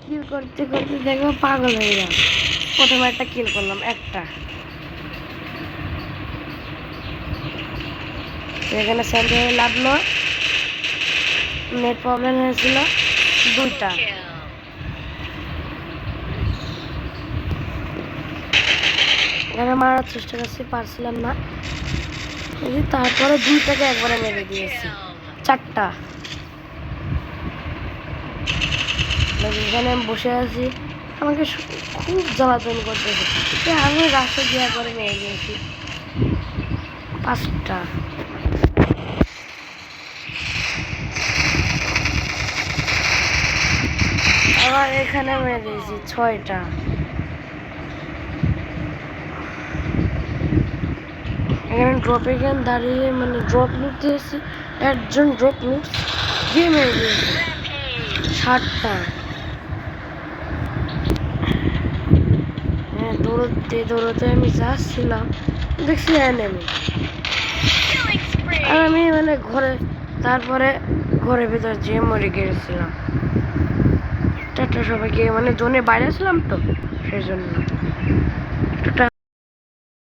কিল করতে করতে দেখবো পাগল হয়ে গেলাম। প্রথমে একটা কিল করলাম, একটা এখানে স্যান্ডে লাগলো, নেট প্রবলেম হয়েছিল, দুইটা এখানে মারার চেষ্টা করছি, পারছিলাম না। তারপরে দুইটাকে একবারে মেরে দিয়েছি, চারটা। এখানে আমি বসে আছি, আমাকে খুব জ্বালাতন করতেছে, আমি রাস্তা দিয়ে করে মেরে দিয়েছি, পাঁচটা। আবার এখানে মেরে দিয়েছি, ছয়টা। এখানে ড্রপে এখানে দাঁড়িয়ে মানে ড্রপ লুটতে এসেছি, একজন ড্রপ লুট দিয়ে মেরে দিয়েছি, 7টা। হ্যাঁ, দৌড়তে দৌড়তে আমি যাচ্ছিলাম, দেখছি এনিমি, আর আমি মানে তারপরে ঘরের ভিতর যেয়ে মরে গিয়েছিলাম। টাটা সবাইকে, মানে জোনের বাইরে ছিলাম তো সেই জন্য।